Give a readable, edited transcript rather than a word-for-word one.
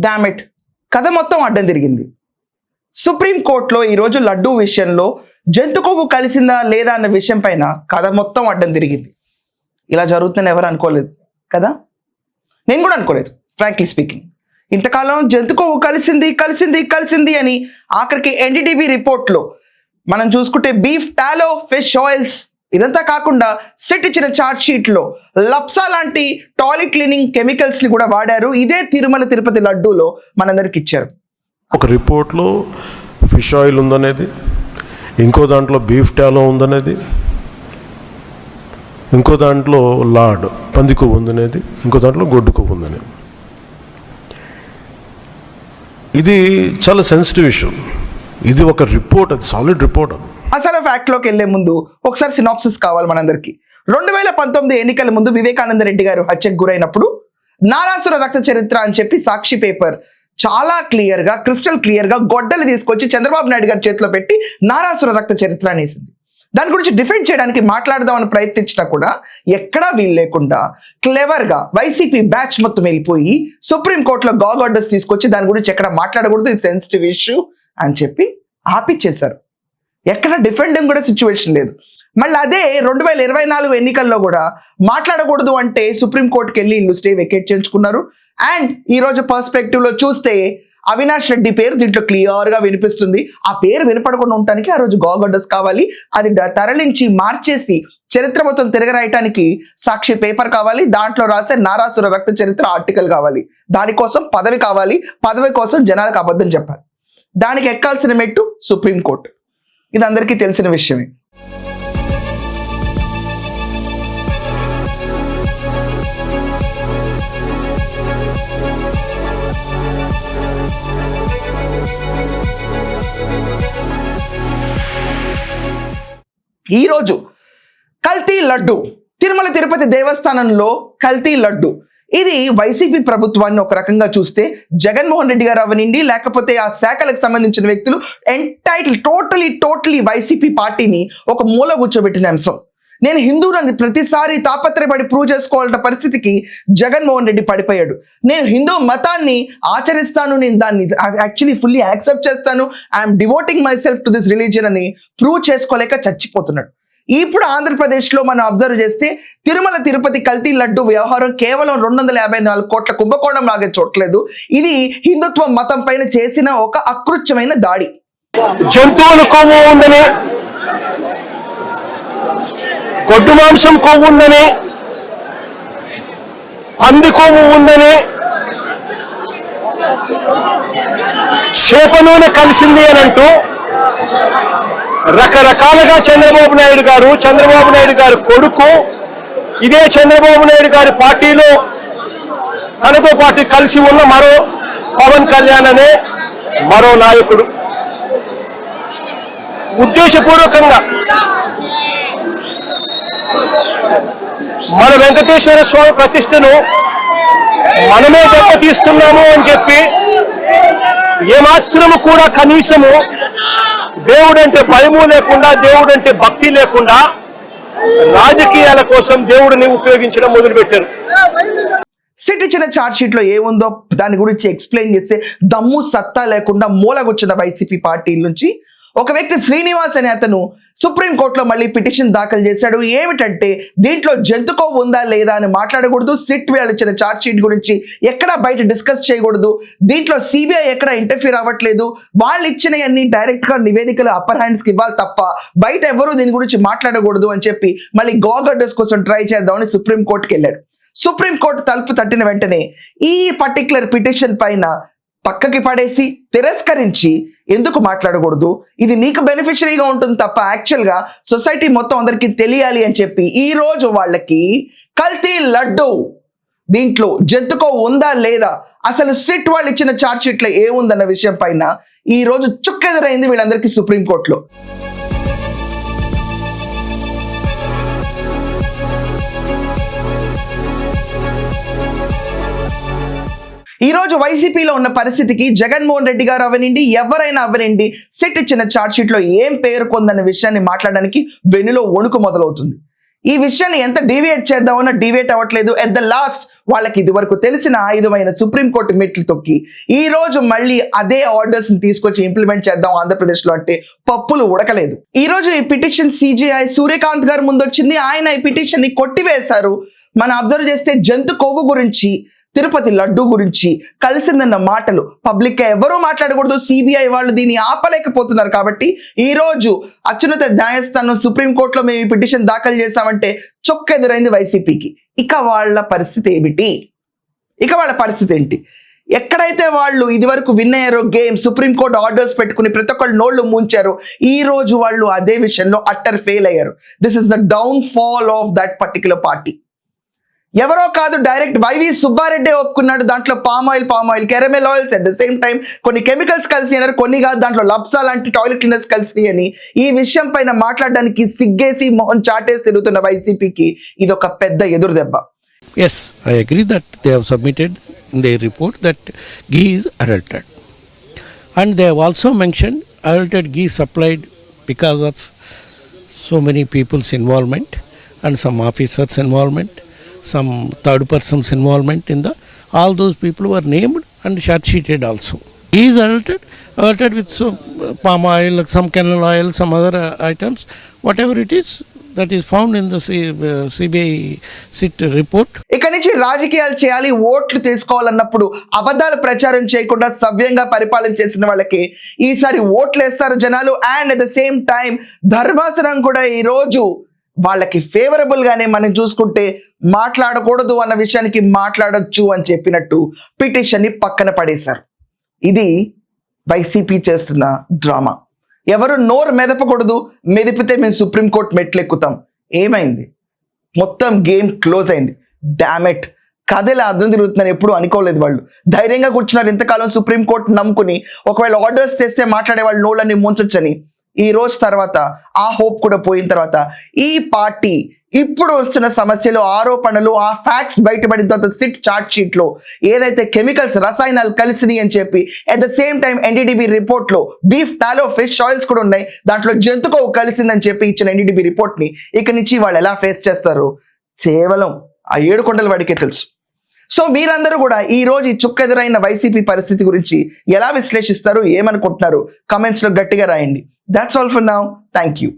Damn it, కథ మొత్తం అడ్డం తిరిగింది. సుప్రీంకోర్టులో ఈరోజు లడ్డూ విషయంలో జంతు కొవ్వు కలిసిందా లేదా అన్న విషయం పైన కథ మొత్తం అడ్డం తిరిగింది. ఇలా జరుగుతుందని ఎవరు అనుకోలేదు కదా, నేను కూడా అనుకోలేదు ఫ్రాంక్లీ స్పీకింగ్. ఇంతకాలం జంతు కొవ్వు కలిసింది కలిసింది కలిసింది అని ఆఖరికి ఎన్డీటీవీ రిపోర్ట్లో మనం చూసుకుంటే బీఫ్ టాలో, ఫిష్ ఆయిల్స్, ఇదంతా కాకుండా సెట్ ఇచ్చిన చార్ట్ షీట్లో లప్సా లాంటి టాయిలెట్ క్లీనింగ్ కెమికల్స్ ని కూడా వాడారు. ఇదే తిరుమల తిరుపతి లడ్డూలో మనందరికి ఇచ్చారు. ఒక రిపోర్ట్లో ఫిష్ ఆయిల్ ఉందనేది, ఇంకో దాంట్లో బీఫ్ టాలో ఉందనేది, ఇంకో దాంట్లో లాడ్ పంది కొవ్వు ఉందనేది, ఇంకో దాంట్లో గొడ్డు కొవ్వు ఉందనేది. ఇది చాలా సెన్సిటివ్ ఇష్యూ. ఇది ఒక రిపోర్ట్, అది సాలిడ్ రిపోర్ట్. అది అసలు ఫ్యాక్ట్లోకి వెళ్లే ముందు ఒకసారి సినాప్సిస్ కావాలి మనందరికీ. 2019 ఎన్నికల ముందు వివేకానంద రెడ్డి గారు హత్యకు గురైనప్పుడు నారాసుర రక్త చరిత్ర అని చెప్పి సాక్షి పేపర్ చాలా క్లియర్గా, క్రిస్టల్ క్లియర్గా గొడ్డలు తీసుకొచ్చి చంద్రబాబు నాయుడు గారి చేతిలో పెట్టి నారాసుర రక్త చరిత్ర అనేసింది. దాని గురించి డిఫెండ్ చేయడానికి మాట్లాడదామని ప్రయత్నించినా కూడా ఎక్కడా వీలు లేకుండా క్లెవర్గా వైసీపీ బ్యాచ్ మొత్తం వెళ్ళిపోయి సుప్రీంకోర్టులో గాగ్ ఆర్డర్స్ తీసుకొచ్చి దాని గురించి ఎక్కడ మాట్లాడకూడదు, ఇది సెన్సిటివ్ ఇష్యూ అని చెప్పి ఆపిచ్చేశారు. ఎక్కడ డిఫెండింగ్ కూడా సిచ్యువేషన్ లేదు. మళ్ళీ అదే 2024 ఎన్నికల్లో కూడా మాట్లాడకూడదు అంటే సుప్రీంకోర్టుకి వెళ్ళి ఇల్లు స్టే వెకేట్ చేయించుకున్నారు. అండ్ ఈరోజు పర్స్పెక్టివ్లో చూస్తే అవినాష్ రెడ్డి పేరు దీంట్లో క్లియర్గా వినిపిస్తుంది. ఆ పేరు వినపడకుండా ఉండటానికి ఆ రోజు గాగ్ ఆర్డర్స్ కావాలి, అది తరలించి మార్చేసి చరిత్ర మొత్తం తిరగరాయటానికి సాక్షి పేపర్ కావాలి, దాంట్లో రాసే నారాసుర రక్త చరిత్ర ఆర్టికల్ కావాలి. దానికోసం పదవి కావాలి, పదవి కోసం జనాలకు అబద్ధం చెప్పాలి. దానికి ఎక్కాల్సిన మెట్టు సుప్రీంకోర్టు. ఇది అందరికీ తెలిసిన విషయమే. ఈరోజు కల్తీ లడ్డు, తిరుమల తిరుపతి దేవస్థానంలో కల్తీ లడ్డు. ఇది వైసీపీ ప్రభుత్వాన్ని ఒక రకంగా చూస్తే జగన్మోహన్ రెడ్డి గారు అవనండి, లేకపోతే ఆ శాఖలకు సంబంధించిన వ్యక్తులు టోటలీ వైసీపీ పార్టీని ఒక మూల కూర్చోబెట్టిన అంశం. నేను హిందువులని ప్రతిసారి తాపత్రయపడి ప్రూవ్ చేసుకోవాలన్న పరిస్థితికి జగన్మోహన్ రెడ్డి పడిపోయాడు. నేను హిందూ మతాన్ని ఆచరిస్తాను, నేను దాన్ని యాక్చువల్లీ ఫుల్లీ యాక్సెప్ట్ చేస్తాను, I'm devoting my self to this religion అని ప్రూవ్ చేసుకోలేక చచ్చిపోతున్నాడు. ఇప్పుడు ఆంధ్రప్రదేశ్లో మనం అబ్జర్వ్ చేస్తే తిరుమల తిరుపతి కల్తీ లడ్డు వ్యవహారం కేవలం 254 కోట్ల కుంభకోణం లాగే చూడలేదు. ఇది హిందుత్వ మతం పైన చేసిన ఒక అకృత్యమైన దాడి. జంతువుల కొవ్వు ఉందని, గొడ్డు మాంసం కొవ్వు ఉందని, పంది కొవ్వు ఉందని, చేప నూనె కలిసింది అని అంటూ రకరకాలుగా చంద్రబాబు నాయుడు గారు కొడుకు, ఇదే చంద్రబాబు నాయుడు గారి పార్టీలో తనతో పాటు కలిసి ఉన్న మరో పవన్ కళ్యాణ్ అనే మరో నాయకుడు ఉద్దేశపూర్వకంగా మన వెంకటేశ్వర స్వామి ప్రతిష్టను మనమే దెబ్బతీస్తున్నాము అని చెప్పి ఏమాత్రము కూడా కనీసము దేవుడంటే భయము లేకుండా, దేవుడంటే భక్తి లేకుండా రాజకీయాల కోసం దేవుడిని ఉపయోగించడం మొదలుపెట్టారు. సిట్ ఇచ్చిన చార్జ్ షీట్ లో ఏముందో దాని గురించి ఎక్స్ప్లెయిన్ చేస్తే దమ్ము సత్తా లేకుండా మూలగొచ్చిన వైసీపీ పార్టీ నుంచి ఒక వ్యక్తి శ్రీనివాస్ అనే అతను సుప్రీంకోర్టులో మళ్ళీ పిటిషన్ దాఖలు చేశాడు. ఏమిటంటే దీంట్లో జంతు కొవ్వు ఉందా లేదా అని మాట్లాడకూడదు, సిట్ వాళ్ళు ఇచ్చిన చార్జ్ షీట్ గురించి ఎక్కడా బయట డిస్కస్ చేయకూడదు, దీంట్లో సిబిఐ ఎక్కడ ఇంటర్ఫీర్ అవ్వట్లేదు, వాళ్ళు ఇచ్చినవన్నీ డైరెక్ట్ గా నివేదికలు అప్పర్ హ్యాండ్స్ కి ఇవ్వాలి తప్ప బయట ఎవరు దీని గురించి మాట్లాడకూడదు అని చెప్పి మళ్ళీ గాగ్ ఆర్డర్స్ కోసం ట్రై చేద్దామని సుప్రీంకోర్టుకి వెళ్ళాడు. సుప్రీంకోర్టు తలుపు తట్టిన వెంటనే ఈ పర్టికులర్ పిటిషన్ పైన పక్కకి పడేసి తిరస్కరించి ఎందుకు మాట్లాడకూడదు, ఇది నీకు బెనిఫిషరీగా ఉంటుంది తప్ప యాక్చువల్గా సొసైటీ మొత్తం అందరికీ తెలియాలి అని చెప్పి ఈ రోజు వాళ్ళకి కల్తీ లడ్డు దీంట్లో జంతుకో ఉందా లేదా, అసలు సిట్ వాళ్ళు ఇచ్చిన చార్జ్ షీట్లో ఏముందన్న విషయం పైన ఈ రోజు చుక్కెదురైంది వీళ్ళందరికీ సుప్రీంకోర్టులో. ఈ రోజు వైసీపీలో ఉన్న పరిస్థితికి జగన్మోహన్ రెడ్డి గారు అవనండి, ఎవరైనా అవనండి, సిట్ ఇచ్చిన చార్జ్ షీట్ లో ఏం పేర్కొందన్న విషయాన్ని మాట్లాడడానికి వెన్నులో వణుకు మొదలవుతుంది. ఈ విషయాన్ని ఎంత డీవియేట్ చేద్దామన్నా డీవియేట్ అవ్వట్లేదు. ఎట్ ద లాస్ట్ వాళ్ళకి ఇది వరకు తెలిసిన ఆయుధమైన సుప్రీంకోర్టు మెట్లు తొక్కి ఈ రోజు మళ్ళీ అదే ఆర్డర్స్ ని తీసుకొచ్చి ఇంప్లిమెంట్ చేద్దాం ఆంధ్రప్రదేశ్ లో అంటే పప్పులు ఉడకలేదు. ఈ రోజు ఈ పిటిషన్ సిజేఐ సూర్యకాంత్ గారు ముందు వచ్చింది. ఆయన ఈ పిటిషన్ ని కొట్టివేశారు. మనం అబ్జర్వ్ చేస్తే జంతు కొవ్వు గురించి, తిరుపతి లడ్డు గురించి కలిసిందన్న మాటలు పబ్లిక్ గా ఎవరూ మాట్లాడకూడదు. సిబిఐ వాళ్ళు దీన్ని ఆపలేకపోతున్నారు. కాబట్టి ఈ రోజు అత్యున్నత న్యాయస్థానం సుప్రీంకోర్టులో మేము ఈ పిటిషన్ దాఖలు చేశామంటే చొక్కెదురైంది వైసీపీకి. ఇక వాళ్ళ పరిస్థితి ఏమిటి? ఇక వాళ్ళ పరిస్థితి ఏంటి? ఎక్కడైతే వాళ్ళు ఇది వరకు విన్ అయ్యారో గేమ్, సుప్రీంకోర్టు ఆర్డర్స్ పెట్టుకుని ప్రతి ఒక్కళ్ళు నోళ్లు ముంచారో, ఈ రోజు వాళ్ళు అదే విషయంలో అట్టర్ ఫెయిల్ అయ్యారు. This is the down fall of that particular party. ఎవరో కాదు, డైరెక్ట్ వైవి సుబ్బారెడ్డి ఒప్పుకున్నాడు. దాంట్లో palm oil, caramel oils, at the same time కొన్ని కెమికల్స్ కలిసి అన్నారు, కొన్ని కాదు, దాంట్లో లబ్సా లాంటి టాయిలెట్ క్లీనర్స్ కలిసి అని. ఈ విషయం పైన మాట్లాడడానికి సిగ్గేసి మొహం చాటేసి తిరుగుతున్న వైసీపీకి ఇది ఒక పెద్ద ఎదురు దెబ్బ. Yes, I agree that they have submitted in their report that ghee is adulterated. And they have also mentioned adulterated ghee supplied because of so many people's involvement and some officers' involvement, some third person's involvement in the, all those people were named and charge-sheeted also. Ghee is adulterated with some palm oil, some canola oil, some other items, whatever it is, that is found in the CBI SIT report. ఇక నుంచి రాజకీయాలు చేయాలి, ఓట్లు తీసుకోవాలన్నప్పుడు అబద్ధాలు ప్రచారం చేయకుండా సవ్యంగా పరిపాలన చేసిన వాళ్ళకి ఈసారి ఓట్లు వేస్తారు జనాలు. And at the same time ధర్మాసనం కూడా ఈ రోజు వాళ్ళకి ఫేవరబుల్ గానే మనం చూసుకుంటే మాట్లాడకూడదు అన్న విషయానికి మాట్లాడొచ్చు అని చెప్పినట్టు పిటిషన్ ని పక్కన పడేశారు. ఇది వైసీపీ చేస్తున్న డ్రామా. ఎవరు నోరు మెదపకూడదు, మెదిపితే మేము సుప్రీంకోర్టు మెట్లు ఎక్కుతాం. ఏమైంది? మొత్తం గేమ్ క్లోజ్ అయింది. డామెట్, కథలా అర్థం తిరుగుతుందని ఎప్పుడు అనుకోలేదు. వాళ్ళు ధైర్యంగా కూర్చున్నారు ఇంతకాలం సుప్రీంకోర్టు నమ్ముకుని. ఒకవేళ ఆర్డర్స్ తెస్తే మాట్లాడే వాళ్ళు నోళ్ళని ముంచొచ్చని. ఈ రోజు తర్వాత ఆ హోప్ కూడా పోయిన తర్వాత ఈ పార్టీ ఇప్పుడు వస్తున్న సమస్యలు, ఆరోపణలు, ఆ ఫ్యాక్ట్స్ బయటపడిన తర్వాత సిట్ చార్ట్ షీట్ లో ఏదైతే కెమికల్స్, రసాయనాలు కలిసినాయి అని చెప్పి, at the same time NDDB report లో బీఫ్ టాలో ఫిష్ ఆయిల్స్ కూడా ఉన్నాయి, దాంట్లో జంతు కొవ్వు కలిసిందని చెప్పి ఇచ్చిన ఎన్డీడీబీ రిపోర్ట్ ని ఇక నుంచి వాళ్ళు ఎలా ఫేస్ చేస్తారు కేవలం ఆ 7 కొండల వాడికే తెలుసు. సో మీరందరూ కూడా ఈ రోజు ఈ చుక్కెదురైన వైసీపీ పరిస్థితి గురించి ఎలా విశ్లేషిస్తారు, ఏమనుకుంటున్నారు, కమెంట్స్ లో గట్టిగా రాయండి. That's all for now. Thank you.